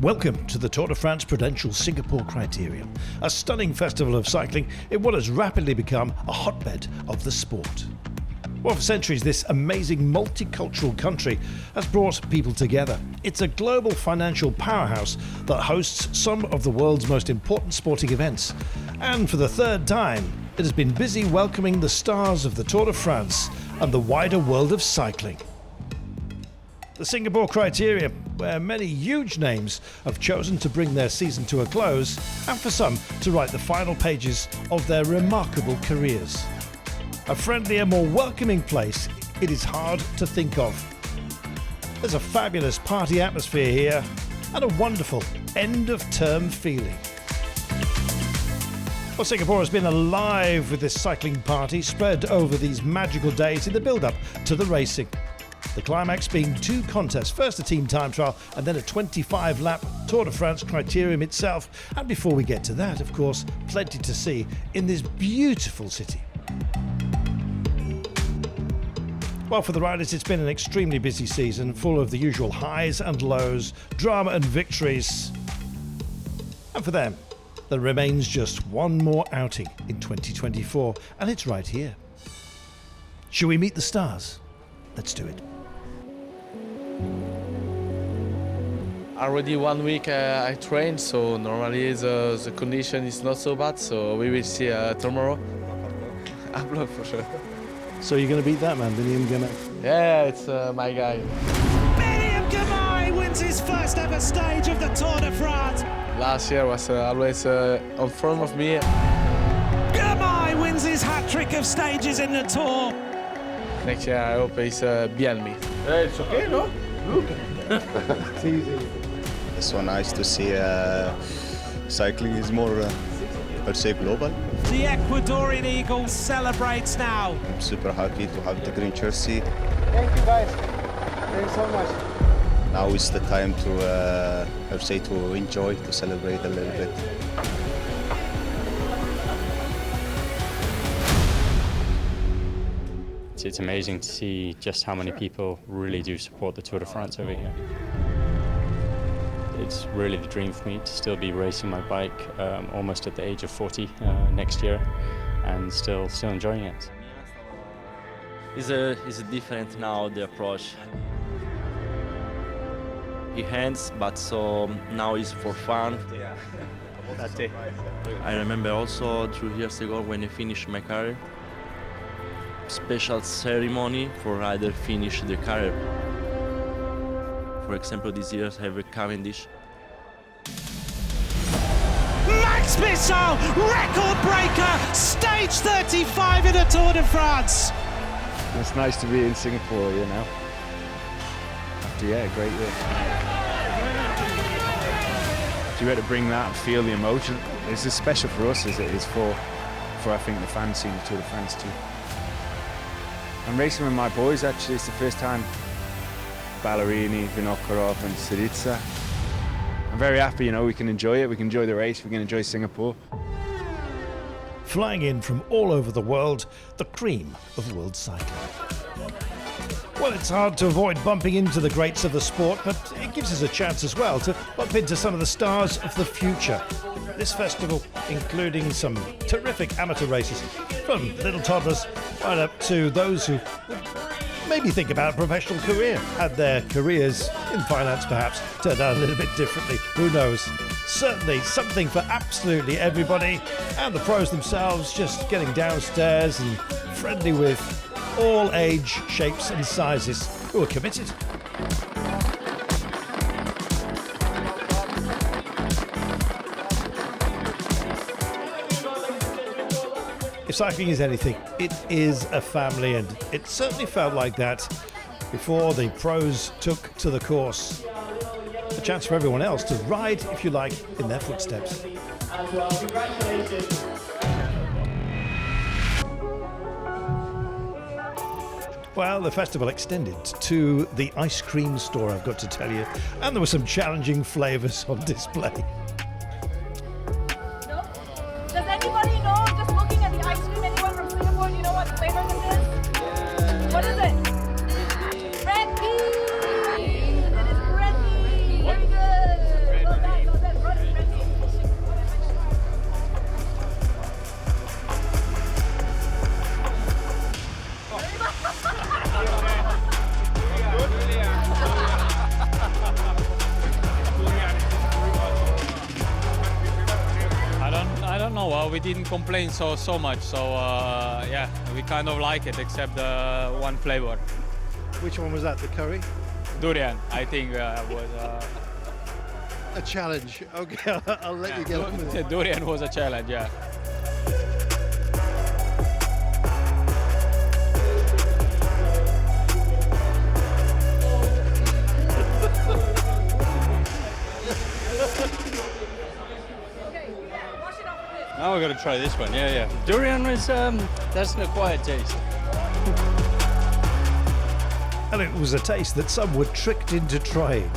Welcome to the Tour de France Prudential Singapore Criterium, a stunning festival of cycling in what has rapidly become a hotbed of the sport. Well, for centuries, this amazing multicultural country has brought people together. It's a global financial powerhouse that hosts some of the world's most important sporting events. And for the third time, it has been busy welcoming the stars of the Tour de France and the wider world of cycling. The Singapore Criterium, where many huge names have chosen to bring their season to a close, and for some to write the final pages of their remarkable careers. A friendlier, more welcoming place it is hard to think of. There's a fabulous party atmosphere here and a wonderful end-of-term feeling. Well, Singapore has been alive with this cycling party spread over these magical days in the build-up to the racing. The climax being two contests, first a team time trial and then a 25-lap Tour de France Criterium itself. And before we get to that, of course, plenty to see in this beautiful city. Well, for the riders, it's been an extremely busy season, full of the usual highs and lows, drama and victories. And for them, there remains just one more outing in 2024, and it's right here. Shall we meet the stars? Let's do it. Already 1 week I trained, so normally the condition is not so bad, so we will see tomorrow. Upload for sure. So you're going to beat that man, William Gamay? Yeah, it's my guy. William Gamay wins his first ever stage of the Tour de France. Last year was always on front of me. Gamay wins his hat-trick of stages in the Tour. Next year I hope he's behind me. It's okay, no? Look. It's easy. It's so nice to see cycling is more, per se, global. The Ecuadorian Eagle celebrates now. I'm super happy to have the green jersey. Thank you guys. Thank you so much. Now is the time to, per se, to enjoy, to celebrate a little bit. It's amazing to see just how many people really do support the Tour de France over here. It's really the dream for me to still be racing my bike almost at the age of 40 next year and still enjoying it. It's different now, the approach. It ends, but so now it's for fun. That's it. I remember also 2 years ago when I finished my career, special ceremony for rider finish the career. For example, this year I have a Cavendish. Max Bissau, record breaker, stage 35 in the Tour de France. It's nice to be in Singapore, you know. After, a great year. So you had to bring that and feel the emotion. It's as special for us as it is for I think the fans seeing the Tour de France too. I'm racing with my boys actually. It's the first time Ballerini, Vinokurov and Syriza. I'm very happy, you know, we can enjoy it, we can enjoy the race, we can enjoy Singapore. Flying in from all over the world, the cream of world cycling. Well, it's hard to avoid bumping into the greats of the sport, but it gives us a chance as well to bump into some of the stars of the future. This festival, including some terrific amateur races, from little toddlers right up to those who maybe think about a professional career, had their careers in finance perhaps turned out a little bit differently, who knows. Certainly something for absolutely everybody, and the pros themselves just getting downstairs and friendly with all age, shapes and sizes who are committed. If cycling is anything, it is a family, and it certainly felt like that before the pros took to the course. A chance for everyone else to ride, if you like, in their footsteps. Well, the festival extended to the ice cream store, I've got to tell you, and there were some challenging flavours on display. Does anybody know, just looking at the ice cream, anyone from Singapore, do you know what flavor this is? Yeah. What is it? Red bean! It is red bean! Very good! we didn't complain so much. So yeah, we kind of like it, except the one flavor. Which one was that? The curry? Durian, I think was. A challenge. Okay, I'll let you get on with it. Durian was a challenge, yeah. Now we're going to try this one, yeah. Durian is, that's an acquired taste. And it was a taste that some were tricked into trying.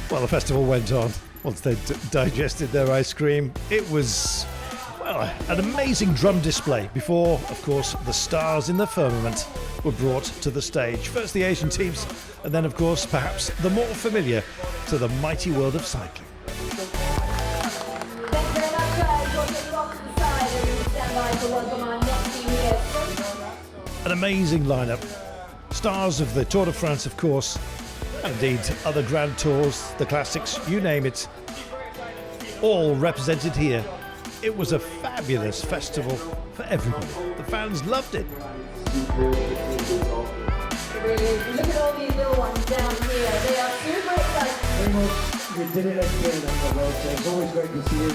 Well, the festival went on once they'd digested their ice cream. It was, well, an amazing drum display before, of course, the stars in the firmament were brought to the stage. First the Asian teams, and then, of course, perhaps the more familiar to the mighty world of cycling. An amazing lineup. Stars of the Tour de France, of course, and indeed other Grand Tours, the classics, you name it, all represented here. It was a fabulous festival for everybody. The fans loved it. Look at all these little ones down here. They are super excited. Very much. We did it again on the road, so it's always great to see you.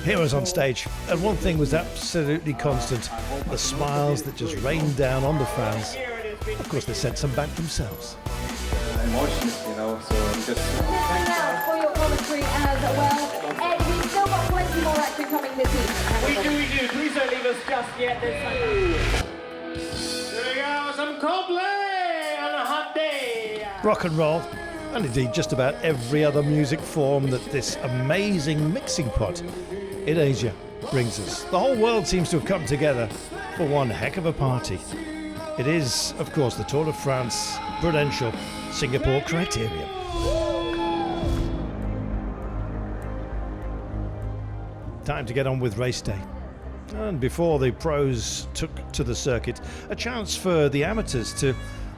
Heroes on stage, and one thing was absolutely constant: the smiles that just rained down on the fans. Of course, they sent some back themselves. Emotions, you know, so just... Listening out for your commentary as well. Ed, we've still got plenty more action coming this evening. We do. Please don't leave us just yet. Here we go, some Coldplay on a hot day. Rock and roll, and indeed just about every other music form that this amazing mixing pot in Asia brings us. The whole world seems to have come together for one heck of a party. It is, of course, the Tour de France, Prudential, Singapore Criterium. Time to get on with race day. And before the pros took to the circuit, a chance for the amateurs to,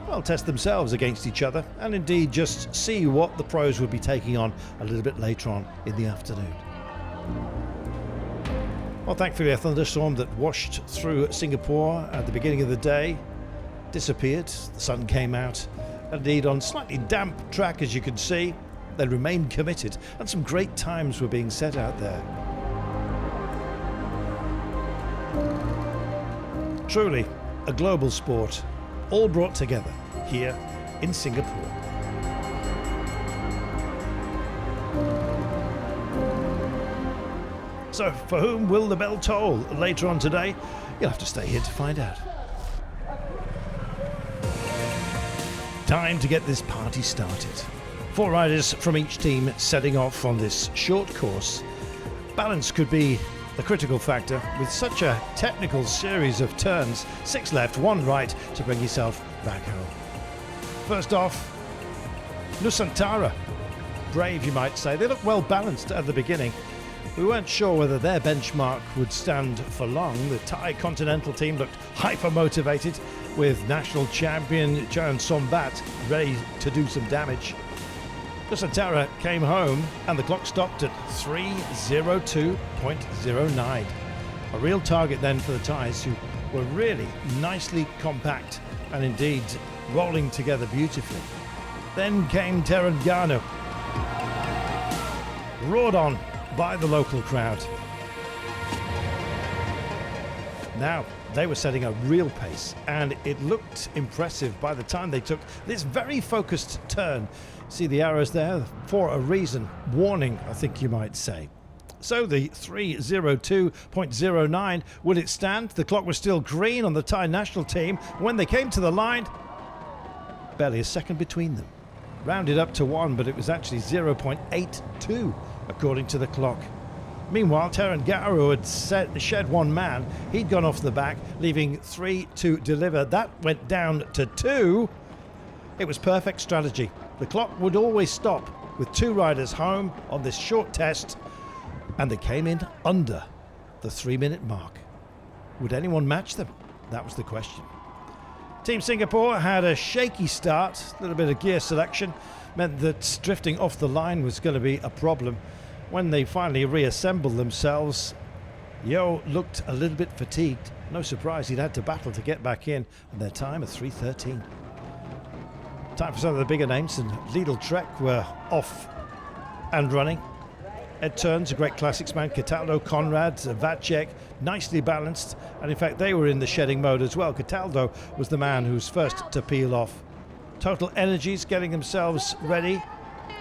well, test themselves against each other and indeed just see what the pros would be taking on a little bit later on in the afternoon. Well, thankfully a thunderstorm that washed through Singapore at the beginning of the day disappeared. The sun came out. Indeed, on slightly damp track, as you can see, they remained committed, and some great times were being set out there. Truly, a global sport, all brought together here in Singapore. So, for whom will the bell toll later on today? You'll have to stay here to find out. Time to get this party started. 4 riders from each team setting off on this short course. Balance could be the critical factor with such a technical series of turns. 6 left, 1 right to bring yourself back home. First off, Nusantara. Brave, you might say. They look well balanced at the beginning. We weren't sure whether their benchmark would stand for long. The Thai Continental team looked hyper-motivated with national champion Charan Sombat ready to do some damage. Nusantara came home and the clock stopped at 3:02.09. A real target then for the Thais, who were really nicely compact and indeed rolling together beautifully. Then came Terengganu, roared on by the local crowd. Now, they were setting a real pace, and it looked impressive by the time they took this very focused turn. See the arrows there? For a reason. Warning, I think you might say. So the 3:02.09, would it stand? The clock was still green on the Thai national team. When they came to the line, barely a second between them. Rounded up to 1, but it was actually 0.82 according to the clock. Meanwhile, Terengganu had shed 1 man. He'd gone off the back, leaving 3 to deliver. That went down to 2. It was perfect strategy. The clock would always stop with 2 riders home on this short test, and they came in under the 3-minute mark. Would anyone match them? That was the question. Team Singapore had a shaky start. A little bit of gear selection meant that drifting off the line was going to be a problem. When they finally reassembled themselves, Yo looked a little bit fatigued. No surprise, he'd had to battle to get back in, and their time of 3:13. Time for some of the bigger names, and Lidl Trek were off and running. Ed Turns, a great classics man, Cataldo, Conrad, Vacek, nicely balanced, and in fact they were in the shedding mode as well. Cataldo was the man who was first to peel off. Total Energies getting themselves ready.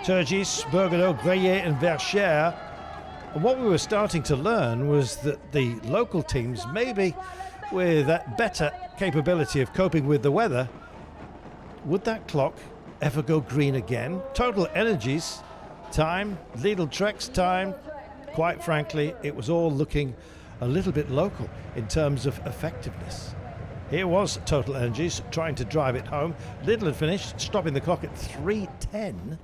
Turgis, Bergerot, Greyer and Vercher. And what we were starting to learn was that the local teams, maybe with that better capability of coping with the weather, would that clock ever go green again? Total Energies time, Lidl Trek's time, quite frankly, it was all looking a little bit local in terms of effectiveness. Here was Total Energies trying to drive it home. Lidl had finished, stopping the clock at 3:10.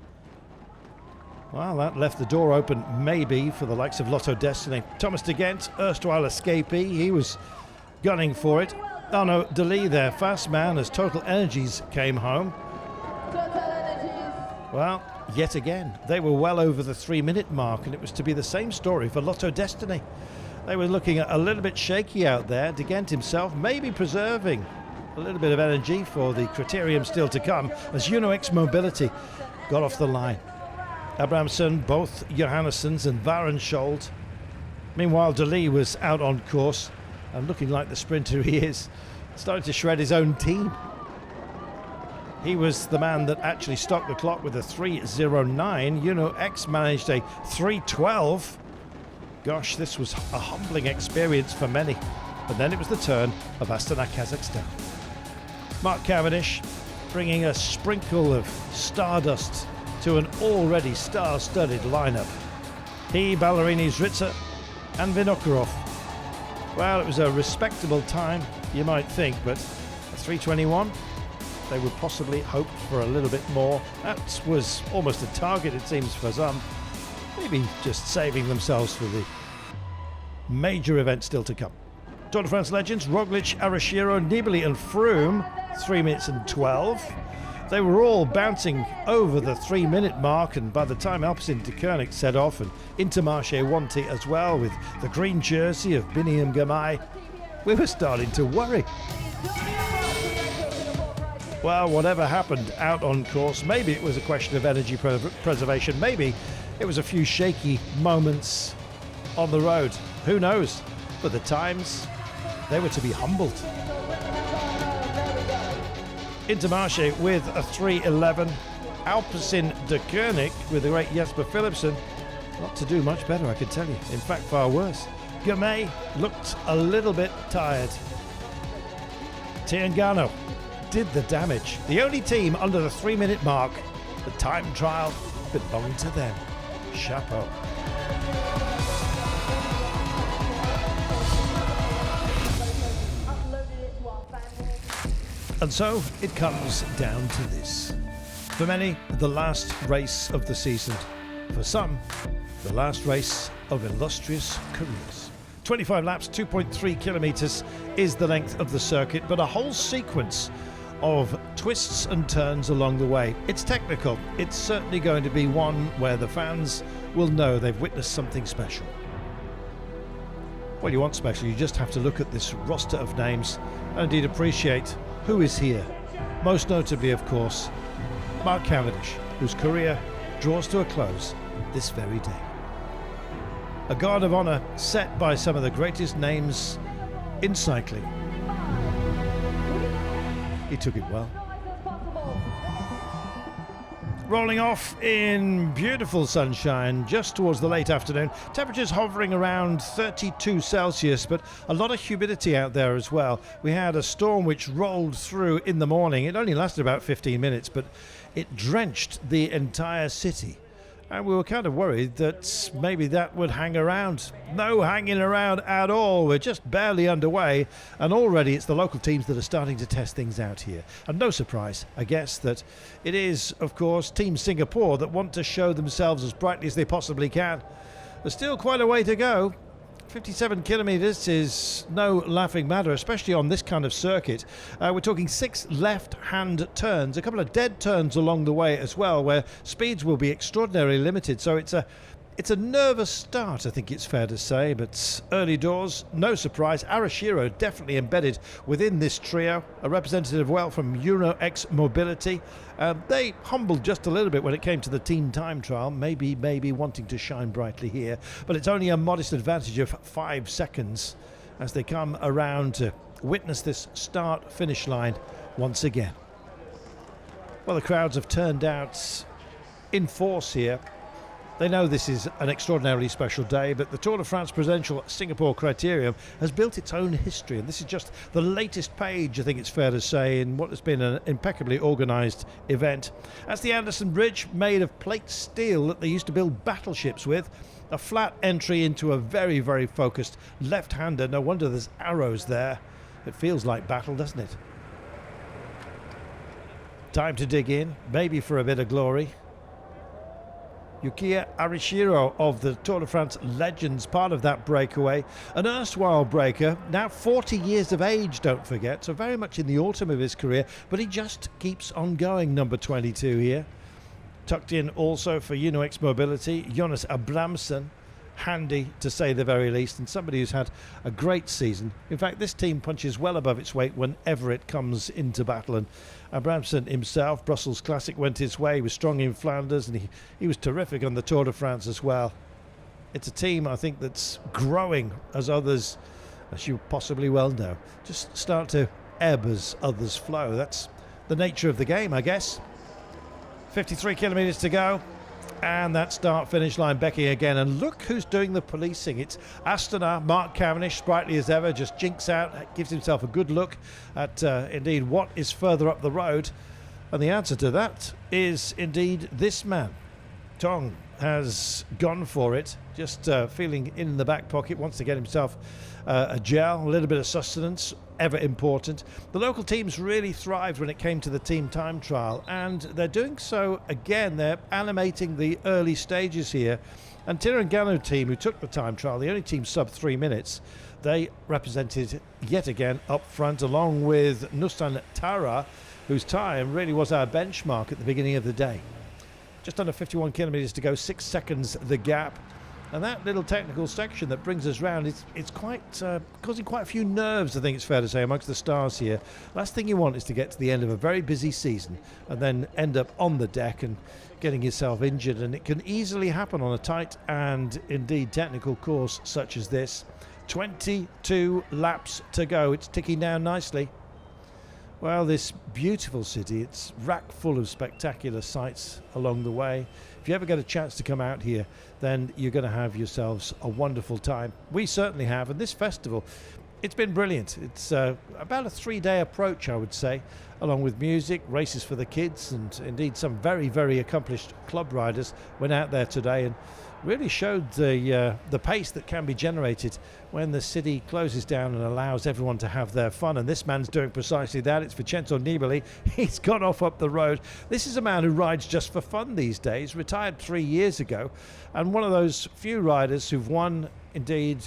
Well, that left the door open maybe for the likes of Lotto Destiny. Thomas de Ghent, erstwhile escapee, he was gunning for it. Oh no, DeLee there, fast man as Total Energies came home. Well, yet again, they were well over the 3-minute mark, and it was to be the same story for Lotto Destiny. They were looking a little bit shaky out there. De Ghent himself maybe preserving a little bit of energy for the Criterium still to come as UnoX Mobility got off the line. Abrahamson, both Johannessens and Varenschold. Meanwhile, DeLee was out on course and looking like the sprinter he is, starting to shred his own team. He was the man that actually stopped the clock with a 3:09. UnoX managed a 3:12. Gosh, this was a humbling experience for many. But then it was the turn of Astana, Kazakhstan. Mark Cavendish bringing a sprinkle of stardust to an already star-studded lineup. He, Ballerini, Zritzer and Vinokurov. Well, it was a respectable time, you might think, but a 3:21, they would possibly hope for a little bit more. That was almost a target, it seems, for some. Maybe just saving themselves for the major event still to come. Tour de France legends, Roglic, Arashiro, Nibali and Froome, 3 minutes and 12. They were all bouncing over the 3-minute mark, and by the time Alpecin de Koenig set off, and Intermarché Wanty as well, with the green jersey of Biniam Gamay, we were starting to worry. Well, whatever happened out on course, maybe it was a question of energy preservation, maybe it was a few shaky moments on the road, who knows? But the times, they were to be humbled. Intermarché with a 3:11, Alpecin de Koenig with the great Jesper Philipsen, not to do much better, I can tell you, in fact far worse. Gamay looked a little bit tired. Tiangano did the damage. The only team under the 3-minute mark, the time trial belonged to them. Chapeau. And so it comes down to this. For many, the last race of the season. For some, the last race of illustrious careers. 25 laps, 2.3 kilometers is the length of the circuit, but a whole sequence of twists and turns along the way. It's technical. It's certainly going to be one where the fans will know they've witnessed something special. Well, you want special, you just have to look at this roster of names and indeed appreciate who is here. Most notably, of course, Mark Cavendish, whose career draws to a close this very day. A guard of honour set by some of the greatest names in cycling. He took it well. Rolling off in beautiful sunshine just towards the late afternoon. Temperatures hovering around 32 Celsius, but a lot of humidity out there as well. We had a storm which rolled through in the morning. It only lasted about 15 minutes, but it drenched the entire city. And we were kind of worried that maybe that would hang around. No hanging around at all. We're just barely underway, and already it's the local teams that are starting to test things out here. And no surprise, I guess, that it is, of course, Team Singapore that want to show themselves as brightly as they possibly can. There's still quite a way to go. 57 kilometres is no laughing matter, especially on this kind of circuit. We're talking 6 left-hand turns, a couple of dead turns along the way as well, where speeds will be extraordinarily limited. So it's a nervous start, I think it's fair to say, but early doors, no surprise. Arashiro definitely embedded within this trio, a representative well from Euro X Mobility. They humbled just a little bit when it came to the team time trial, maybe wanting to shine brightly here, but it's only a modest advantage of 5 seconds as they come around to witness this start-finish line once again. Well, the crowds have turned out in force here. They know this is an extraordinarily special day, but the Tour de France Prudential Singapore Criterium has built its own history, and this is just the latest page, I think it's fair to say, in what has been an impeccably organised event. That's the Anderson Bridge, made of plate steel that they used to build battleships with. A flat entry into a very, very focused left-hander. No wonder there's arrows there. It feels like battle, doesn't it? Time to dig in, maybe for a bit of glory. Yukiya Arashiro of the Tour de France Legends, part of that breakaway. An erstwhile breaker, now 40 years of age, don't forget, so very much in the autumn of his career, but he just keeps on going, number 22 here. Tucked in also for Uno X Mobility, Jonas Abramson, handy to say the very least, and somebody who's had a great season. In fact, this team punches well above its weight whenever it comes into battle, and Abramson himself, Brussels Classic went his way. He was strong in Flanders, and he was terrific on the Tour de France as well. It's a team, I think, that's growing as others, as you possibly well know, just start to ebb as others flow. That's the nature of the game, I guess. 53 kilometres to go. And that start-finish line becking again. And look who's doing the policing. It's Astana, Mark Cavendish, sprightly as ever, just jinks out, gives himself a good look at indeed what is further up the road. And the answer to that is indeed this man. Tong has gone for it, just feeling in the back pocket, wants to get himself a gel, a little bit of sustenance, ever important. The local teams really thrived when it came to the team time trial, and they're doing so again. They're animating the early stages here. And Tirangano team, who took the time trial, the only team sub 3 minutes, they represented yet again up front, along with Nusan Tara, whose time really was our benchmark at the beginning of the day. Just under 51 kilometres to go, 6 seconds the gap. And that little technical section that brings us round, it's quite causing quite a few nerves, I think it's fair to say, amongst the stars here. Last thing you want is to get to the end of a very busy season and then end up on the deck and getting yourself injured. And it can easily happen on a tight and indeed technical course such as this. 22 laps to go. It's ticking down nicely. Well, this beautiful city, it's rack full of spectacular sights along the way. If you ever get a chance to come out here, then you're going to have yourselves a wonderful time. We certainly have, and this festival, it's been brilliant. It's about a 3-day approach, I would say, along with music, races for the kids, and indeed some very, very accomplished club riders went out there today and really showed the pace that can be generated when the city closes down and allows everyone to have their fun. And this man's doing precisely that. It's Vincenzo Nibali. He's gone off up the road. This is a man who rides just for fun these days, retired 3 years ago, and one of those few riders who've won indeed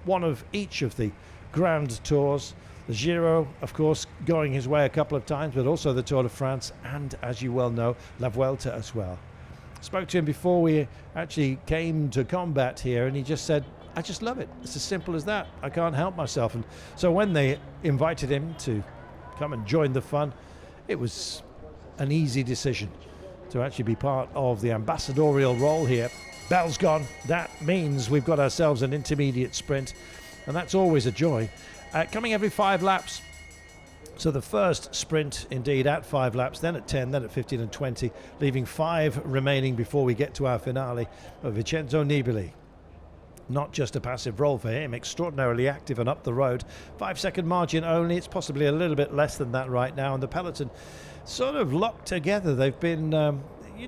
one of each of the Grand Tours. The Giro, of course, going his way a couple of times, but also the Tour de France, and as you well know, La Vuelta as well. Spoke to him before we actually came to combat here, and he just said, I just love it. It's as simple as that. I can't help myself. And so when they invited him to come and join the fun, it was an easy decision to actually be part of the ambassadorial role here. Bell's gone. That means we've got ourselves an intermediate sprint, and that's always a joy. Coming every 5 laps. So the first sprint indeed at 5 laps, then at 10, then at 15 and 20, leaving 5 remaining before we get to our finale of Vincenzo Nibali. Not just a passive role for him, extraordinarily active and up the road. 5-second margin only. It's possibly a little bit less than that right now, and the peloton sort of locked together. They've been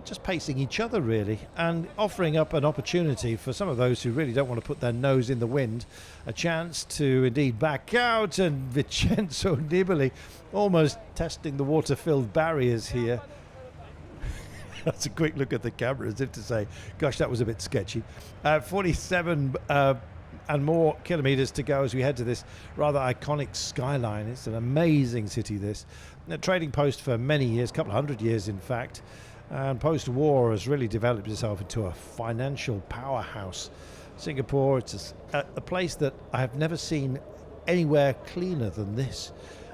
just pacing each other really, and offering up an opportunity for some of those who really don't want to put their nose in the wind, a chance to indeed back out. And Vincenzo Nibali almost testing the water-filled barriers here. That's a quick look at the camera as if to say, gosh, that was a bit sketchy. 47 and more kilometres to go as we head to this rather iconic skyline. It's an amazing city, this. A trading post for many years, a couple of hundred years in fact, and post-war has really developed itself into a financial powerhouse. Singapore, it's a place that I have never seen anywhere cleaner than this.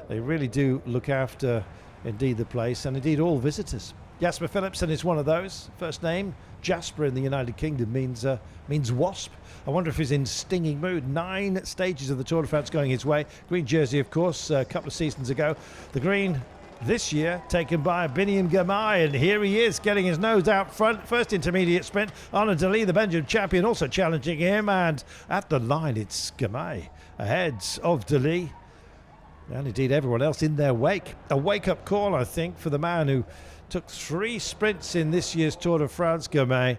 They really do look after, indeed, the place and indeed all visitors. Jasper Philipsen is one of those. First name, Jasper in the United Kingdom means wasp. I wonder if he's in stinging mood. 9 stages of the Tour de France going his way. Green jersey, of course, a couple of seasons ago. The green this year taken by Biniam Girmay, and here he is getting his nose out front. First intermediate sprint. Arnaud Delis, the Belgian champion, also challenging him, and at the line it's Girmay ahead of Delis. And indeed everyone else in their wake. A wake-up call, I think, for the man who took 3 sprints in this year's Tour de France, Girmay,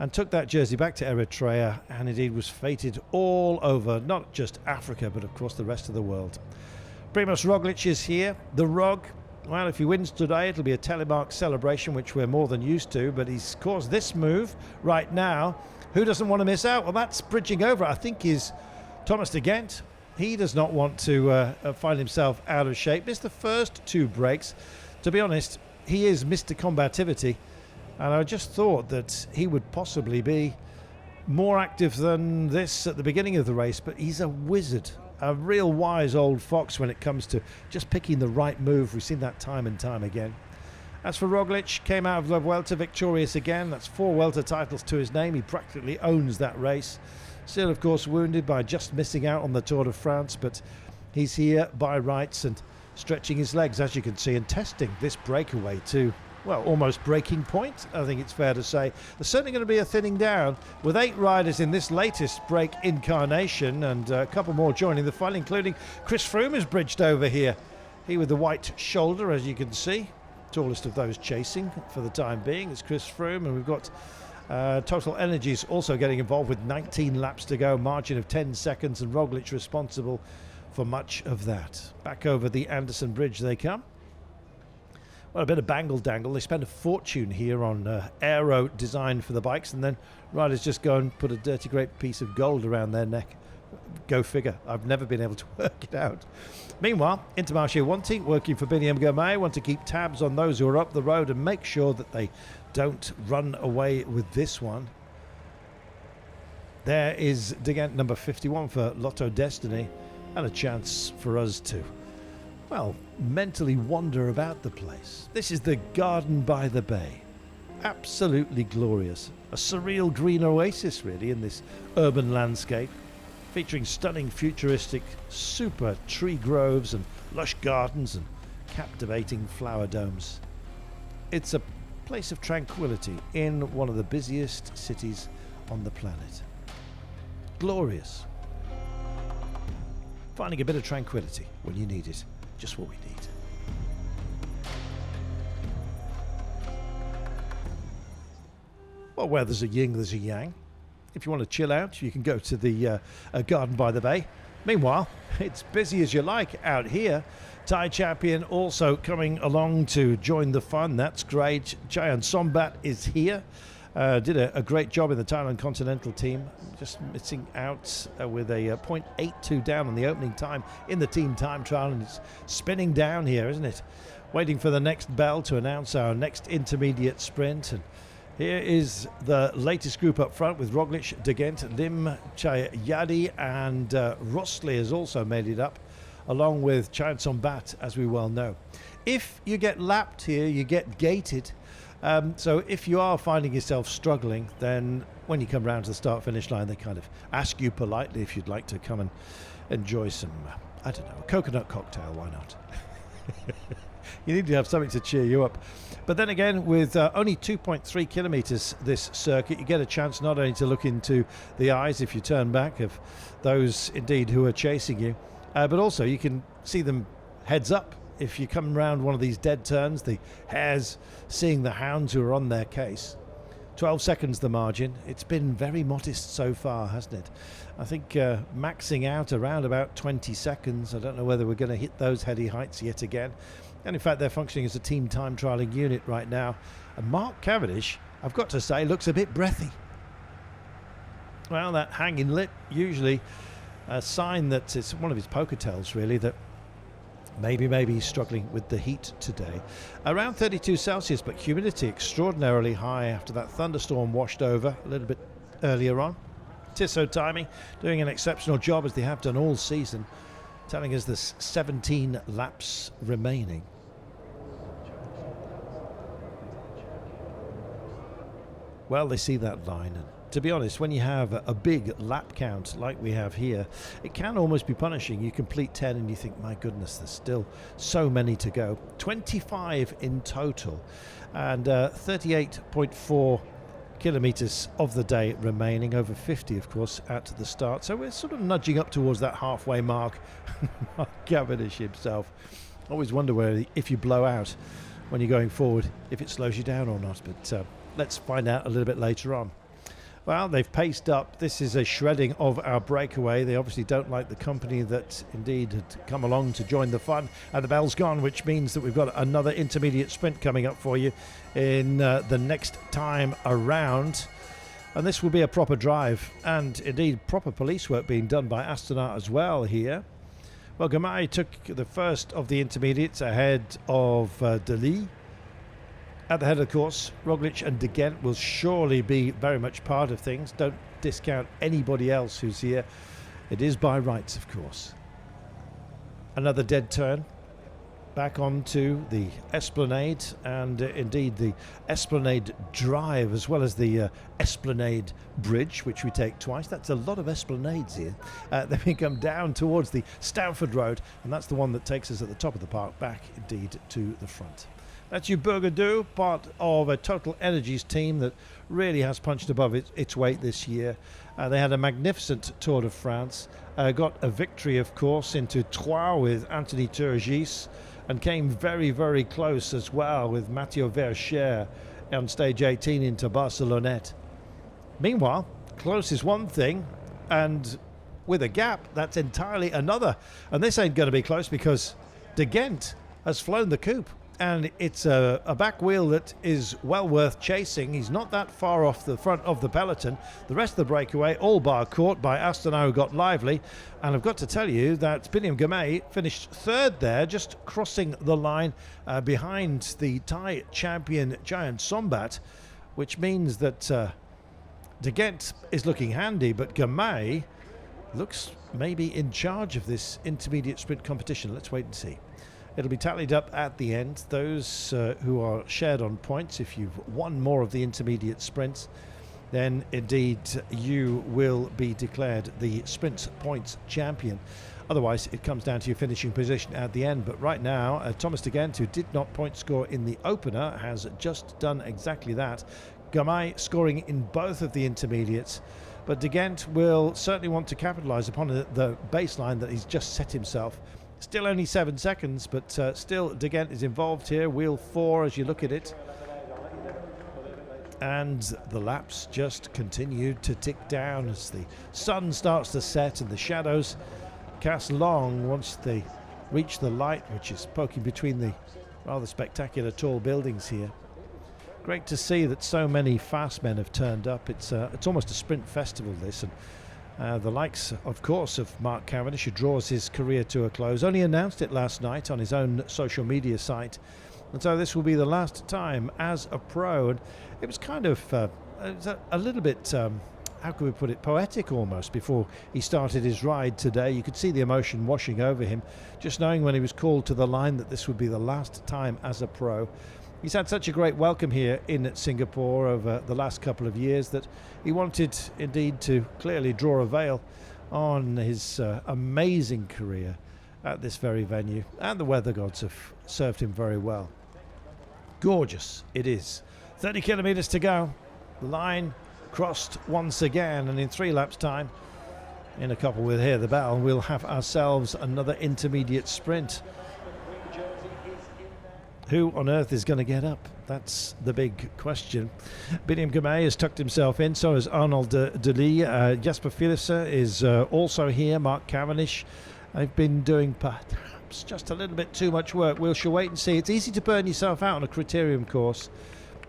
and took that jersey back to Eritrea, and indeed was feted all over, not just Africa, but of course the rest of the world. Primoz Roglic is here. The Rog, well, if he wins today, it'll be a telemark celebration, which we're more than used to, but he's caused this move right now. Who doesn't want to miss out? Well, that's bridging over, I think, is Thomas de Gendt. He does not want to find himself out of shape. Missed the first 2 breaks. To be honest, he is Mr. Combativity, and I just thought that he would possibly be more active than this at the beginning of the race, but he's a wizard, a real wise old fox when it comes to just picking the right move. We've seen that time and time again. As for Roglic, came out of La Vuelta victorious again. That's 4 Vuelta titles to his name. He practically owns that race. Still, of course, wounded by just missing out on the Tour de France, but he's here by rights and stretching his legs, as you can see, and testing this breakaway to, well, almost breaking point, I think it's fair to say. There's certainly going to be a thinning down with 8 riders in this latest break incarnation, and a couple more joining the fight, including Chris Froome is bridged over here. He with the white shoulder, as you can see. Tallest of those chasing for the time being is Chris Froome, and we've got Total Energies also getting involved with 19 laps to go, margin of 10 seconds, and Roglic responsible for much of that. Back over the Anderson Bridge they come. Well, a bit of bangle-dangle. They spend a fortune here on aero design for the bikes, and then riders just go and put a dirty great piece of gold around their neck. Go figure. I've never been able to work it out. Meanwhile, Intermarché Wanty, working for Biniam Girmay, want to keep tabs on those who are up the road and make sure that they don't run away with this one. There is De Gendt number 51 for Lotto Destiny, and a chance for us to, well, mentally wander about the place. This is the Garden by the Bay. Absolutely glorious. A surreal green oasis, really, in this urban landscape, featuring stunning futuristic super tree groves and lush gardens and captivating flower domes. It's a place of tranquility in one of the busiest cities on the planet. Glorious. Finding a bit of tranquility when you need it. Just what we need. Well, where there's a yin, there's a yang. If you want to chill out, you can go to the Garden by the Bay. Meanwhile, it's busy as you like out here. Thai champion also coming along to join the fun. That's great. Chayan Sombat is here. Did a great job in the Thailand Continental team. Just missing out with a 0.82 down on the opening time in the team time trial. And it's spinning down here, isn't it? Waiting for the next bell to announce our next intermediate sprint. And here is the latest group up front with Roglic, De Gendt, Lim Chayadi, and Rossley has also made it up, along with Chayan Sombat, as we well know. If you get lapped here, you get gated. So if you are finding yourself struggling, then when you come round to the start-finish line, they kind of ask you politely if you'd like to come and enjoy some, I don't know, a coconut cocktail, why not? You need to have something to cheer you up. But then again, with only 2.3 kilometres this circuit, you get a chance not only to look into the eyes if you turn back of those indeed who are chasing you, but also you can see them heads up if you come around one of these dead turns, the hares seeing the hounds who are on their case. 12 seconds the margin. It's been very modest so far, hasn't it? I think maxing out around about 20 seconds. I don't know whether we're going to hit those heady heights yet again. And in fact, they're functioning as a team time trialling unit right now. And Mark Cavendish, I've got to say, looks a bit breathy. Well, that hanging lip, usually a sign that it's one of his poker tells, really, that maybe he's struggling with the heat today. Around 32 Celsius, but humidity extraordinarily high after that thunderstorm washed over a little bit earlier on. Tissot Timing doing an exceptional job, as they have done all season, telling us there's 17 laps remaining. Well, they see that line, and to be honest, when you have a big lap count like we have here, it can almost be punishing. You complete 10 and you think, my goodness, there's still so many to go. 25 in total, and 38.4 kilometers of the day remaining, over 50 of course at the start, so we're sort of nudging up towards that halfway mark. Mark Cavendish himself, always wonder where, if you blow out when you're going forward, if it slows you down or not, but let's find out a little bit later on. Well, they've paced up. This is a shredding of our breakaway. They obviously don't like the company that indeed had come along to join the fun. And the bell's gone, which means that we've got another intermediate sprint coming up for you in the next time around. And this will be a proper drive, and indeed proper police work being done by Astana as well here. Well, Gamay took the first of the intermediates ahead of Deli. At the head of the course, Roglic and De Gent will surely be very much part of things. Don't discount anybody else who's here. It is by rights, of course. Another dead turn back onto the Esplanade, and indeed the Esplanade Drive, as well as the Esplanade Bridge, which we take twice. That's a lot of Esplanades here. Then we come down towards the Stamford Road, and that's the one that takes us at the top of the park back indeed to the front. That's Bourgogne, part of a Total Energies team that really has punched above its weight this year. They had a magnificent Tour de France, got a victory, of course, into Troyes with Anthony Turgis, and came very, very close as well with Mathieu Vercher on stage 18 into Barcelonette. Meanwhile, close is one thing, and with a gap, that's entirely another. And this ain't going to be close, because De Gent has flown the coop. And it's a back wheel that is well worth chasing. He's not that far off the front of the peloton. The rest of the breakaway, all bar caught by Astana, who got lively. And I've got to tell you that Biniam Gamay finished third there, just crossing the line behind the Thai champion Giant Sombat, which means that De Gent is looking handy, but Gamay looks maybe in charge of this intermediate sprint competition. Let's wait and see. It'll be tallied up at the end. Those who are shared on points, if you've won more of the intermediate sprints, then indeed you will be declared the sprint points champion. Otherwise, it comes down to your finishing position at the end. But right now, Thomas De Gent, who did not point score in the opener, has just done exactly that. Gamay scoring in both of the intermediates. But De Gent will certainly want to capitalise upon the baseline that he's just set himself. Still only 7 seconds, but still De Gent is involved here. Wheel 4 as you look at it. And the laps just continue to tick down as the sun starts to set and the shadows cast long once they reach the light, which is poking between the rather spectacular tall buildings here. Great to see that so many fast men have turned up. It's almost a sprint festival, this, and the likes, of course, of Mark Cavendish, who draws his career to a close, only announced it last night on his own social media site. And so this will be the last time as a pro. And it was kind of a little bit, how can we put it, poetic almost before he started his ride today. You could see the emotion washing over him, just knowing when he was called to the line that this would be the last time as a pro. He's had such a great welcome here in Singapore over the last couple of years that he wanted indeed to clearly draw a veil on his amazing career at this very venue, and the weather gods have served him very well. Gorgeous it is. 30 kilometers to go. The line crossed once again, and in 3 laps time, in a couple we'll hear the bell, we'll have ourselves another intermediate sprint. Who on earth is going to get up? That's the big question. Biniam Gamay has tucked himself in, so has Arnold Deli. Jasper Philipsen is also here. Mark Cavendish. They've been doing perhaps just a little bit too much work. We shall wait and see. It's easy to burn yourself out on a Criterium course.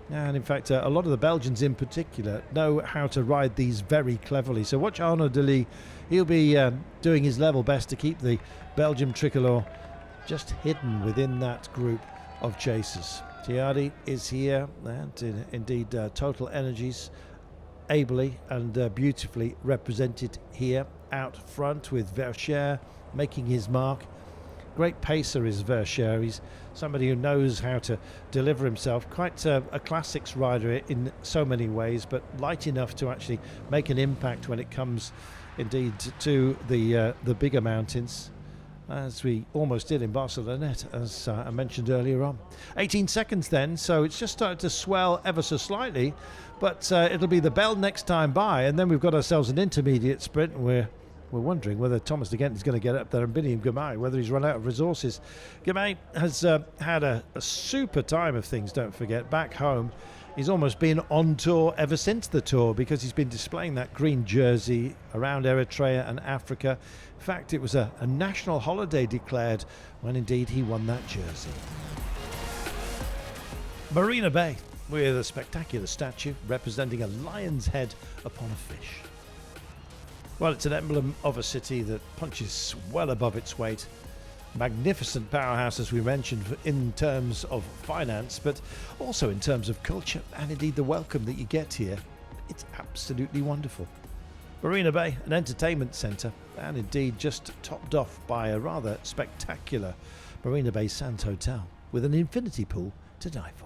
And in fact, a lot of the Belgians in particular know how to ride these very cleverly. So watch Arnaud Delis. He'll be doing his level best to keep the Belgium tricolor just hidden within that group of chasers. Tiardi is here, and indeed Total Energies ably and beautifully represented here out front, with Verscher making his mark. Great pacer is Verscher. He's somebody who knows how to deliver himself. Quite a classics rider in so many ways, but light enough to actually make an impact when it comes indeed to the bigger mountains, as we almost did in Barcelona, as I mentioned earlier on. 18 seconds then, so it's just started to swell ever so slightly, but it'll be the bell next time by, and then we've got ourselves an intermediate sprint, and we're wondering whether Thomas de Gent is going to get up there, and Biniam Girmay, whether he's run out of resources. Girmay has had a super time of things, don't forget. Back home, he's almost been on tour ever since the tour, because he's been displaying that green jersey around Eritrea and Africa. In fact, it was a national holiday declared when indeed he won that jersey. Marina Bay, with a spectacular statue representing a lion's head upon a fish. Well, it's an emblem of a city that punches well above its weight. Magnificent powerhouse, as we mentioned, in terms of finance, but also in terms of culture and indeed the welcome that you get here. It's absolutely wonderful. Marina Bay, an entertainment centre, and indeed just topped off by a rather spectacular Marina Bay Sands Hotel with an infinity pool to die for.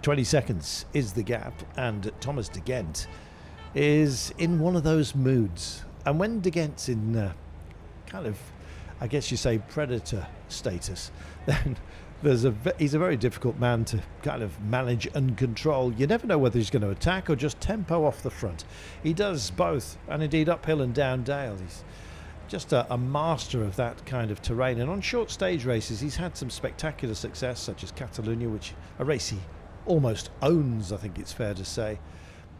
20 seconds is the gap, and Thomas de Gent is in one of those moods. And when de Gent's in kind of, I guess you say, predator status, then he's a very difficult man to kind of manage and control. You never know whether he's going to attack or just tempo off the front. He does both, and indeed uphill and down dale. He's just a master of that kind of terrain. And on short stage races, he's had some spectacular success, such as Catalunya, which a race he almost owns, I think it's fair to say.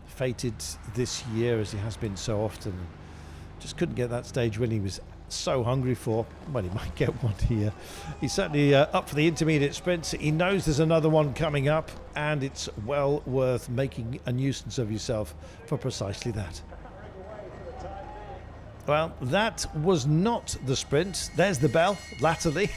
Fated this year, as he has been so often. Just couldn't get that stage win he was so hungry for. Well, he might get one here. He's certainly up for the intermediate sprints. He knows there's another one coming up, and it's well worth making a nuisance of yourself for precisely that. Well, that was not the sprint. There's the bell, latterly.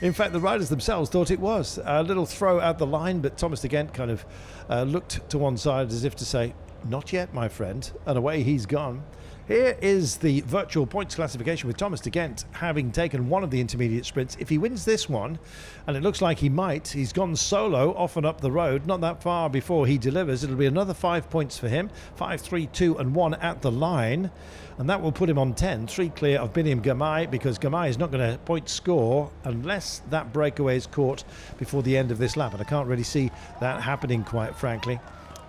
In fact, the riders themselves thought it was. A little throw at the line, but Thomas de Gent kind of looked to one side as if to say, not yet, my friend, and away he's gone. Here is the virtual points classification with Thomas de Gent having taken one of the intermediate sprints. If he wins this one, and it looks like he might, he's gone solo off and up the road, not that far before he delivers. It'll be another 5 points for him. 5, 3, 2 and 1 at the line, and that will put him on 10, 3 clear of Biniam Girmay, because Girmay is not going to point score unless that breakaway is caught before the end of this lap, and I can't really see that happening, quite frankly.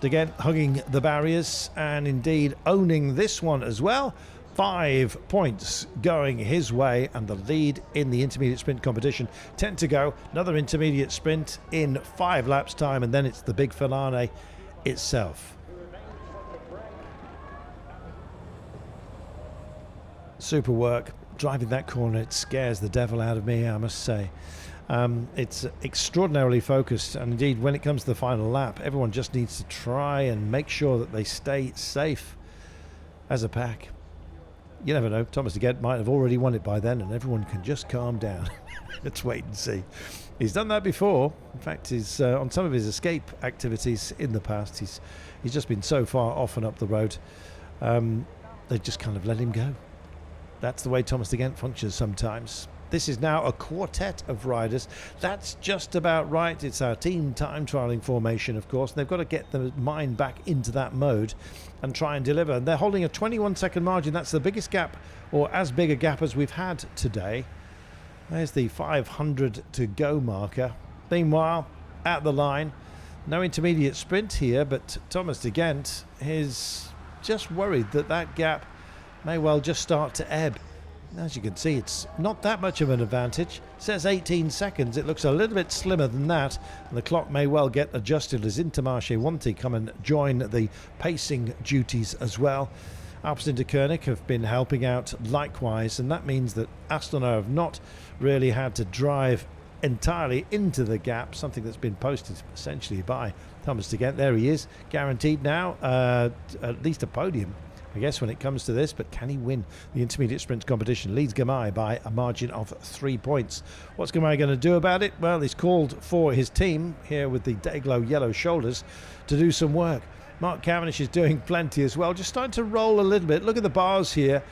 De Gent hugging the barriers and indeed owning this one as well. 5 points going his way, and the lead in the intermediate sprint competition. 10 to go. Another intermediate sprint in 5 laps time, and then it's the big finale itself. Super work. Driving that corner, it scares the devil out of me, I must say. It's extraordinarily focused, and indeed when it comes to the final lap, everyone just needs to try and make sure that they stay safe as a pack. You never know, Thomas de Gent might have already won it by then, and everyone can just calm down. Let's wait and see. He's done that before. In fact, he's on some of his escape activities in the past, he's just been so far off and up the road, they just kind of let him go. That's the way Thomas de Gent functions sometimes. This is now a quartet of riders. That's just about right. It's our team time trialling formation, of course. They've got to get the mind back into that mode and try and deliver. And they're holding a 21-second margin. That's the biggest gap, or as big a gap as we've had today. There's the 500 to go marker. Meanwhile, at the line, no intermediate sprint here, but Thomas de Gent is just worried that that gap may well just start to ebb. As you can see, it's not that much of an advantage. It says 18 seconds. It looks a little bit slimmer than that, and the clock may well get adjusted as Intermarché Wanty come and join the pacing duties as well. Alpes Interkoenig have been helping out likewise, and that means that Astana have not really had to drive entirely into the gap, something that's been posted essentially by Thomas de Gendt. There he is, guaranteed now at least a podium, I guess, when it comes to this. But can he win the intermediate sprint competition? Leads Gamay by a margin of 3 points. What's Gamay going to do about it? Well, he's called for his team here with the Dayglow yellow shoulders to do some work. Mark Cavendish is doing plenty as well, just starting to roll a little bit. Look at the bars here.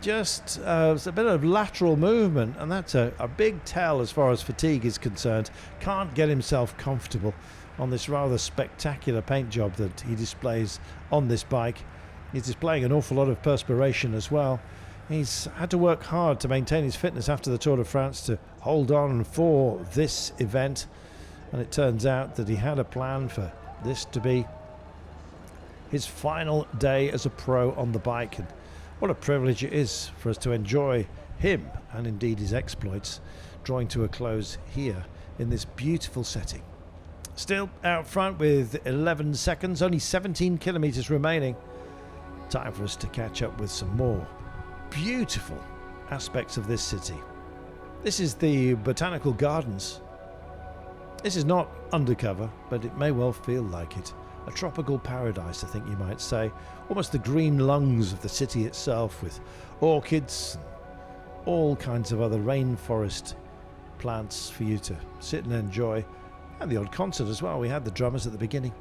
Just a bit of lateral movement, and that's a big tell as far as fatigue is concerned. Can't get himself comfortable on this rather spectacular paint job that he displays on this bike. He's displaying an awful lot of perspiration as well. He's had to work hard to maintain his fitness after the Tour de France to hold on for this event, and it turns out that he had a plan for this to be his final day as a pro on the bike. And what a privilege it is for us to enjoy him and indeed his exploits drawing to a close here in this beautiful setting. Still out front with 11 seconds, only 17 kilometers remaining. Time for us to catch up with some more beautiful aspects of this city. This is the Botanical Gardens. This is not undercover, but it may well feel like it. A tropical paradise, I think you might say. Almost the green lungs of the city itself, with orchids, all kinds of other rainforest plants for you to sit and enjoy. And the odd concert as well. We had the drummers at the beginning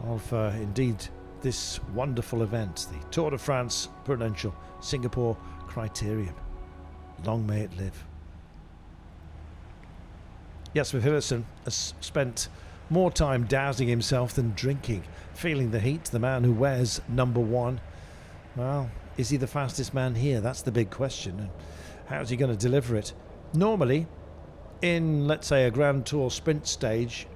of indeed this wonderful event, the Tour de France Prudential Singapore Criterium. Long may it live. Jasper Philipsen has spent more time dousing himself than drinking, feeling the heat, the man who wears number 1. Well, is he the fastest man here? That's the big question. And how's he going to deliver it? Normally, in, let's say, a Grand Tour sprint stage,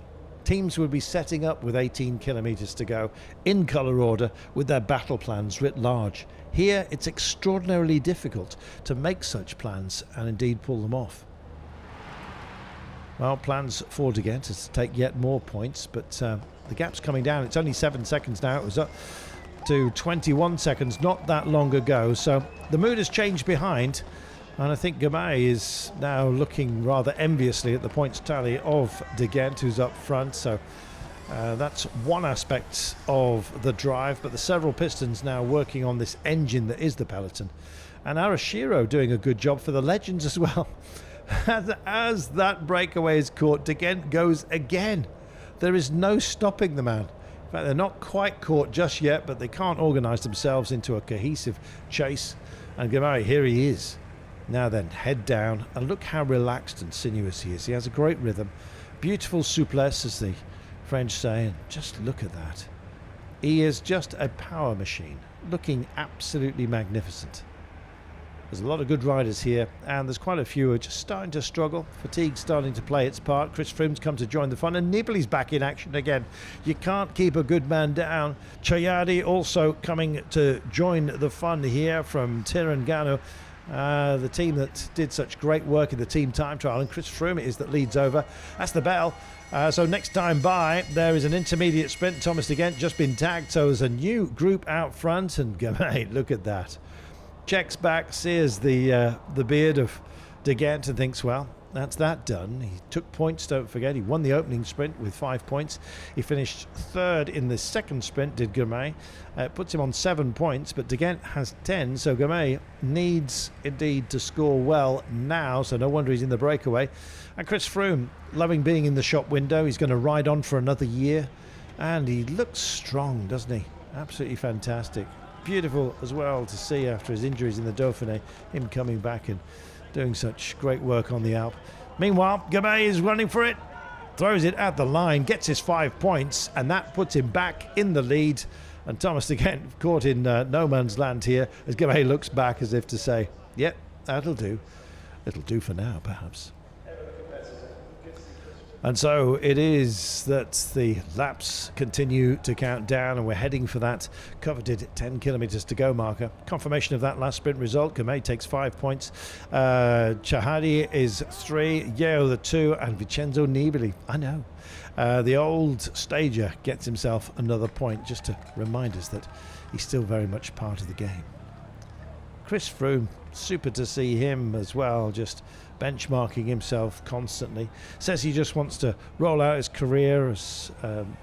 teams would be setting up with 18 kilometers to go in colour order with their battle plans writ large. Here, it's extraordinarily difficult to make such plans and indeed pull them off. Well, plans for de Gendt is to take yet more points, but the gap's coming down. It's only 7 seconds now. It was up to 21 seconds not that long ago. So the mood has changed behind, and I think Gamay is now looking rather enviously at the points tally of de Gendt, who's up front. So that's one aspect of the drive, but the several pistons now working on this engine that is the peloton. And Arashiro doing a good job for the legends as well. As that breakaway is caught, de Gendt goes again. There is no stopping the man. In fact, they're not quite caught just yet, but they can't organise themselves into a cohesive chase. And Gamay, here he is. Now then, head down, and look how relaxed and sinuous he is. He has a great rhythm, beautiful souplesse, as the French say, and just look at that. He is just a power machine, looking absolutely magnificent. There's a lot of good riders here, and there's quite a few who are just starting to struggle. Fatigue starting to play its part. Chris Froome's come to join the fun, and Nibali's back in action again. You can't keep a good man down. Chayadi also coming to join the fun here from Tirangano, the team that did such great work in the team time trial, and Chris Froome it is that leads over. That's the bell. So next time by, there is an intermediate sprint. Thomas de Gendt just been tagged, so there's a new group out front, and Gamay, look at that. Checks back, sees the beard of de Gendt and thinks, well, that's that done. He took points, don't forget. He won the opening sprint with 5 points. He finished third in the second sprint, did Gamay. Puts him on 7 points, but de Gendt has 10, so Gamay needs indeed to score well now, so no wonder he's in the breakaway. And Chris Froome, loving being in the shop window. He's going to ride on for another year, and he looks strong, doesn't he? Absolutely fantastic. Beautiful as well to see after his injuries in the Dauphiné, him coming back and doing such great work on the Alp. Meanwhile, Gamay is running for it, throws it at the line, gets his 5 points, and that puts him back in the lead. And Thomas de Gendt caught in no man's land here as Gamay looks back as if to say, yep, that'll do. It'll do for now, perhaps. And so it is that the laps continue to count down, and we're heading for that coveted 10 kilometres to go marker. Confirmation of that last sprint result. Gamay takes 5 points. Chahadi is 3, Yeo the 2, and Vincenzo Nibali, I know. The old stager gets himself another point, just to remind us that he's still very much part of the game. Chris Froome, super to see him as well, just benchmarking himself constantly. Says he just wants to roll out his career as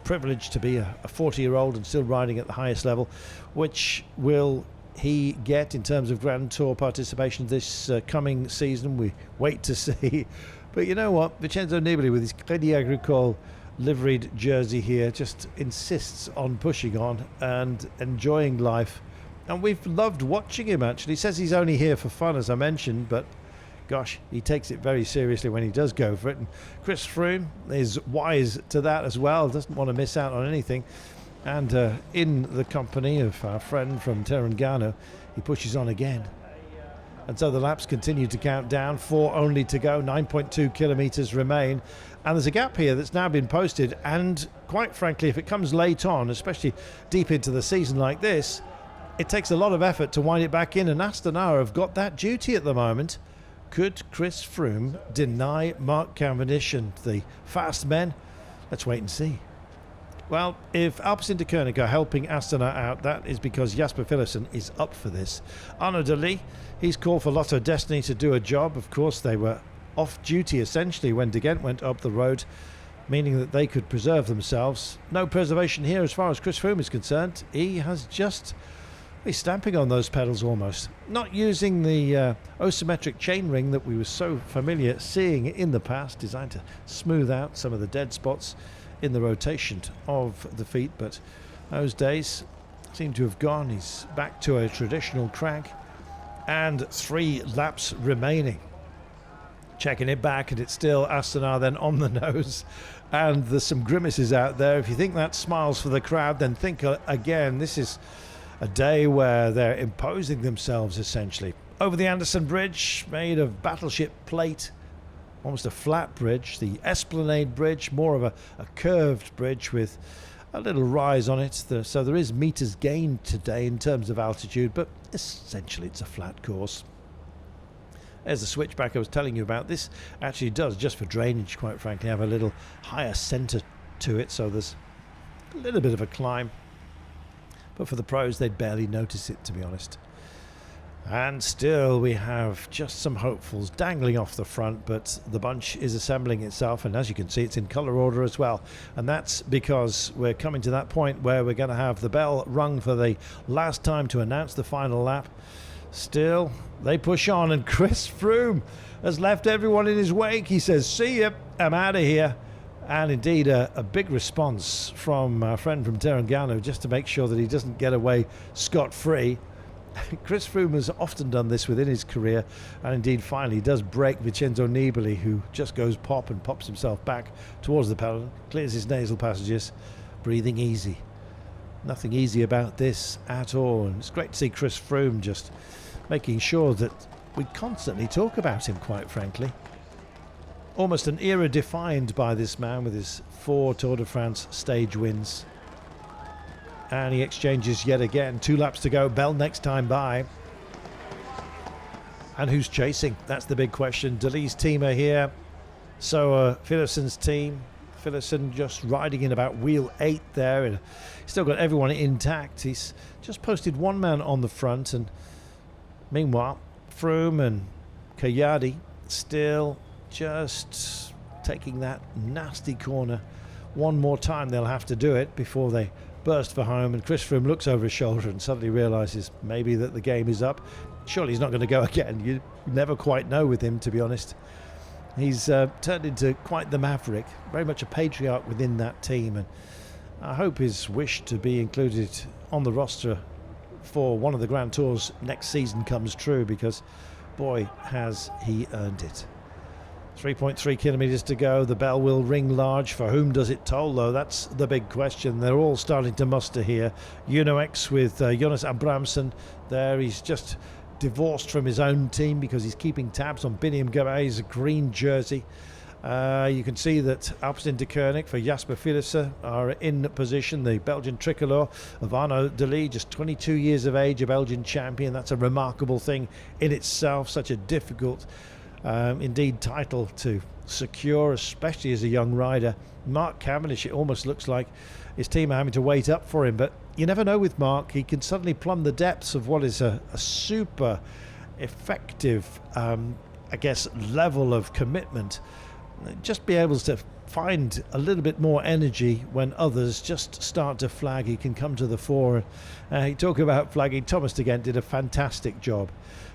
privileged to be a 40-year-old and still riding at the highest level. Which will he get in terms of Grand Tour participation this coming season? We wait to see. But you know what? Vincenzo Nibali with his Crédit Agricole liveried jersey here just insists on pushing on and enjoying life. And we've loved watching him, actually. He says he's only here for fun, as I mentioned, but gosh, he takes it very seriously when he does go for it. And Chris Froome is wise to that as well, doesn't want to miss out on anything. And in the company of our friend from Terengganu, he pushes on again. And so the laps continue to count down. 4 only to go, 9.2 kilometres remain. And there's a gap here that's now been posted. And quite frankly, if it comes late on, especially deep into the season like this, it takes a lot of effort to wind it back in. And Astana have got that duty at the moment. Could Chris Froome deny Mark Cavendish and the fast men? Let's wait and see. Well, if Alpecin-Deceuninck are helping Astana out, that is because Jasper Philipsen is up for this. Arnaud Delis, he's called for Lotto Destiny to do a job. Of course, they were off duty essentially when De Gent went up the road, meaning that they could preserve themselves. No preservation here as far as Chris Froome is concerned. He has just... he's stamping on those pedals almost. Not using the asymmetric chainring that we were so familiar seeing in the past, designed to smooth out some of the dead spots in the rotation of the feet, but those days seem to have gone. He's back to a traditional crank, and 3 laps remaining. Checking it back, and it's still Astana then on the nose, and there's some grimaces out there. If you think that smiles for the crowd, then think again. This is a day where they're imposing themselves essentially. Over the Anderson Bridge, made of battleship plate, almost a flat bridge. The Esplanade Bridge, more of a curved bridge with a little rise on it. So there is meters gained today in terms of altitude, but essentially it's a flat course. There's the switchback I was telling you about. This actually does, just for drainage, quite frankly, have a little higher centre to it, so there's a little bit of a climb. But for the pros, they'd barely notice it, to be honest. And still we have just some hopefuls dangling off the front, but the bunch is assembling itself, and as you can see, it's in colour order as well. And that's because we're coming to that point where we're going to have the bell rung for the last time to announce the final lap. Still, they push on, and Chris Froome has left everyone in his wake. He says, see ya, I'm out of here. And indeed a big response from our friend from Terengganu, just to make sure that he doesn't get away scot-free. Chris Froome has often done this within his career, and indeed finally does break Vincenzo Nibali, who just goes pop and pops himself back towards the peloton, clears his nasal passages, breathing easy. Nothing easy about this at all, and it's great to see Chris Froome just making sure that we constantly talk about him, quite frankly. Almost an era defined by this man with his 4 Tour de France stage wins. And he exchanges yet again. 2 laps to go. Bell next time by. And who's chasing? That's the big question. Delis's team are here. So Philipsen's team. Philipsen just riding in about wheel 8 there. And still got everyone intact. He's just posted 1 man on the front. And meanwhile, Froome and Kayadi still just taking that nasty corner. 1 more time they'll have to do it before they burst for home, and Chris Froome looks over his shoulder and suddenly realises maybe that the game is up. Surely he's not going to go again. You never quite know with him, to be honest. He's turned into quite the maverick, very much a patriarch within that team, and I hope his wish to be included on the roster for one of the Grand Tours next season comes true, because boy has he earned it. 3.3 kilometres to go. The bell will ring large. For whom does it toll, though? That's the big question. They're all starting to muster here. UNOX with Jonas Abramson there. He's just divorced from his own team because he's keeping tabs on Biniam Gabai's green jersey. You can see that Alpecin-Deceuninck for Jasper Philipsen are in position. The Belgian tricolor of Arnaud Delis, just 22 years of age, a Belgian champion. That's a remarkable thing in itself. Such a difficult indeed title to secure, especially as a young rider. Mark Cavendish, it almost looks like his team are having to wait up for him, but you never know with Mark. He can suddenly plumb the depths of what is a super effective I guess, level of commitment, just be able to find a little bit more energy when others just start to flag. He can come to the fore. You talk about flagging. Thomas de Gendt did a fantastic job.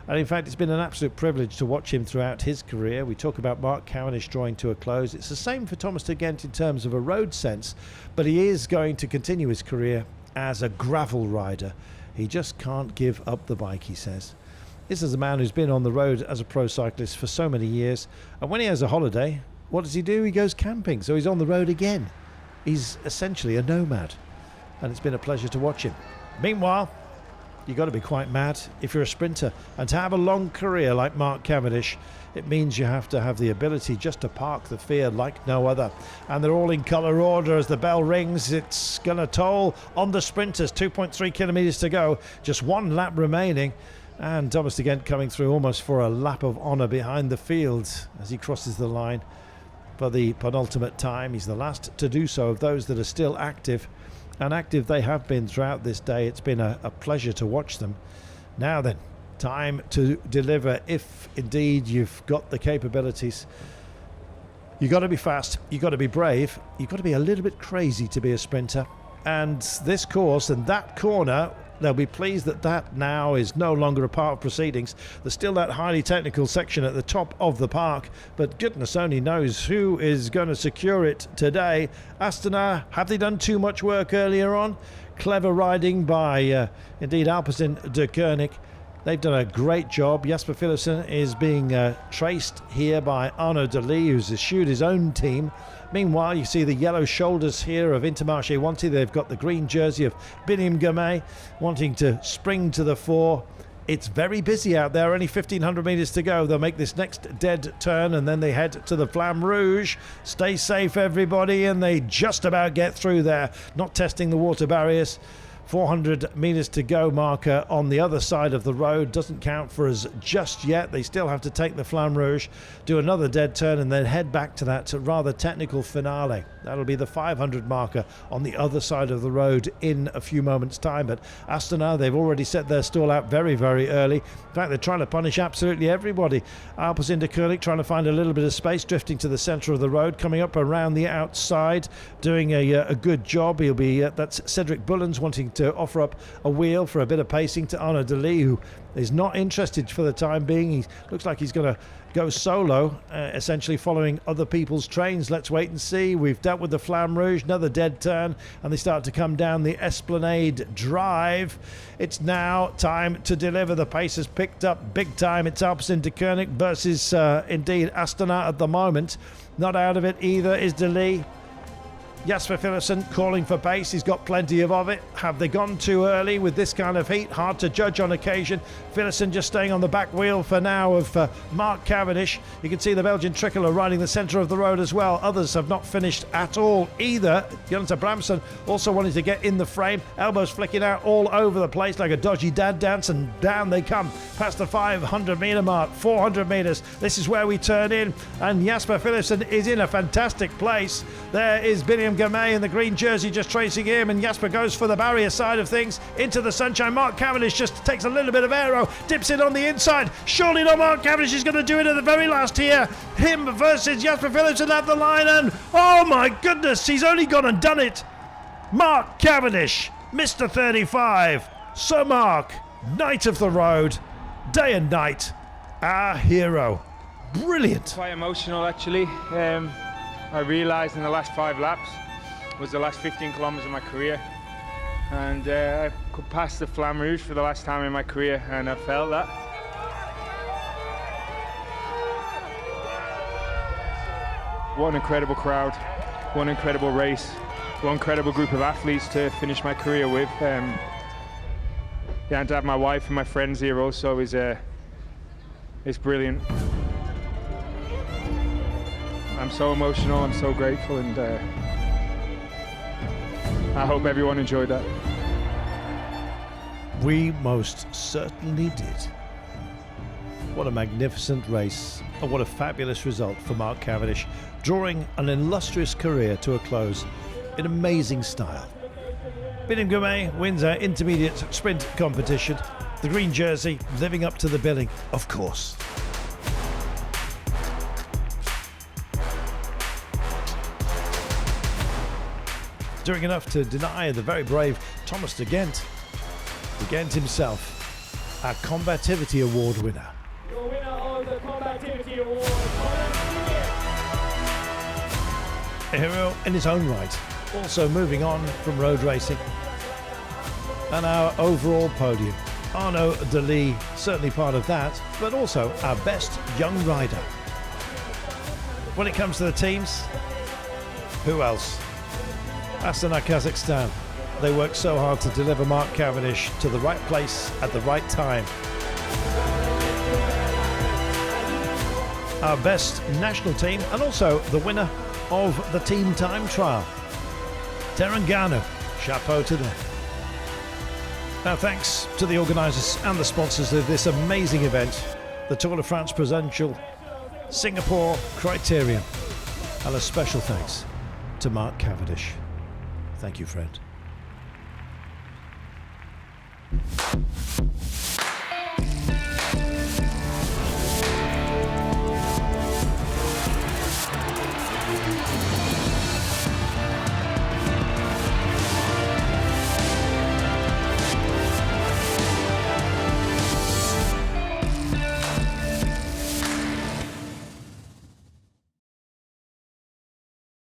And in fact, it's been an absolute privilege to watch him throughout his career. We talk about Mark Cavendish drawing to a close. It's the same for Thomas de Gendt in terms of a road sense, but he is going to continue his career as a gravel rider. He just can't give up the bike, he says. This is a man who's been on the road as a pro cyclist for so many years, and when he has a holiday, what does he do? He goes camping, so he's on the road again. He's essentially a nomad, and it's been a pleasure to watch him. Meanwhile, you've got to be quite mad if you're a sprinter, and to have a long career like Mark Cavendish, it means you have to have the ability just to park the fear like no other. And they're all in colour order as the bell rings. It's going to toll on the sprinters. 2.3 kilometres to go, just one lap remaining. And Thomas de Gendt coming through almost for a lap of honour behind the field as he crosses the line for the penultimate time. He's the last to do so of those that are still active, and active they have been throughout this day. It's been a pleasure to watch them. Now then, time to deliver, if indeed you've got the capabilities. You've got to be fast, you've got to be brave, you've got to be a little bit crazy to be a sprinter. And this course and that corner, they'll be pleased that that now is no longer a part of proceedings. There's still that highly technical section at the top of the park, but goodness only knows who is going to secure it today. Astana, have they done too much work earlier on? Clever riding by, indeed, Alpecin de Koenig. They've done a great job. Jasper Philipsen is being traced here by Arnaud Delis, who's eschewed his own team. Meanwhile, you see the yellow shoulders here of Intermarché Wanty. They've got the green jersey of Biniam Girmay wanting to spring to the fore. It's very busy out there, only 1,500 metres to go. They'll make this next dead turn and then they head to the Flamme Rouge. Stay safe, everybody, and they just about get through there, not testing the water barriers. 400 metres to go marker on the other side of the road doesn't count for us just yet. They still have to take the Flamme Rouge, do another dead turn and then head back to that rather technical finale. That'll be the 500 marker on the other side of the road in a few moments time. But Astana, they've already set their stall out very, very early. In fact, they're trying to punish absolutely everybody. Alpecin de Koenig trying to find a little bit of space, drifting to the centre of the road, coming up around the outside, doing a good job. He'll be that's Cedric Bullens wanting to offer up a wheel for a bit of pacing to Arnaud Delis, who is not interested for the time being. He looks like he's going to go solo, essentially following other people's trains. Let's wait and see. We've dealt with the Flamme Rouge, another dead turn, and they start to come down the Esplanade Drive. It's now time to deliver. The pace has picked up big time. It's Alpecin de Koenig versus indeed Astana at the moment. Not out of it either is Delis. Jasper Philipsen calling for pace. He's got plenty of it. Have they gone too early with this kind of heat? Hard to judge on occasion. Philipsen just staying on the back wheel for now of Mark Cavendish. You can see the Belgian tricolor riding the centre of the road as well. Others have not finished at all either. Jonathan Bramson also wanting to get in the frame. Elbows flicking out all over the place like a dodgy dad dance, and down they come past the 500 metre mark. 400 metres. This is where we turn in, and Jasper Philipsen is in a fantastic place. There is Biniam Girmay in the green jersey just tracing him, and Jasper goes for the barrier side of things into the sunshine. Mark Cavendish just takes a little bit of aero, dips it on the inside. Surely not Mark Cavendish is going to do it at the very last here. Him versus Jasper Philipsen at the line, and oh my goodness, he's only gone and done it. Mark Cavendish, Mr. 35. Sir Mark, knight of the road, day and night, our hero. Brilliant. Quite emotional actually. I realised in the last 5 laps was the last 15 kilometres of my career, and I could pass the Flamme Rouge for the last time in my career, and I felt that. What an incredible crowd, what an incredible race, what an incredible group of athletes to finish my career with. Yeah, and to have my wife and my friends here also is it's brilliant. I'm so emotional, I'm so grateful, and I hope everyone enjoyed that. We most certainly did. What a magnificent race, and what a fabulous result for Mark Cavendish, drawing an illustrious career to a close in amazing style. Biniam Girmay wins our intermediate sprint competition. The green jersey living up to the billing, of course. doing enough to deny the very brave Thomas de Gent. De Gent himself, our Combativity Award winner. Your winner of the Combativity Award, A hero in his own right, also moving on from road racing. And our overall podium, Arnaud Delis, certainly part of that, but also our best young rider. When it comes to the teams, who else? Astana, Kazakhstan. They worked so hard to deliver Mark Cavendish to the right place at the right time. Our best national team, and also the winner of the team time trial. Terangano, chapeau to them. Now thanks to the organisers and the sponsors of this amazing event, the Tour de France Prudential, Singapore Criterium, and a special thanks to Mark Cavendish. Thank you, friend.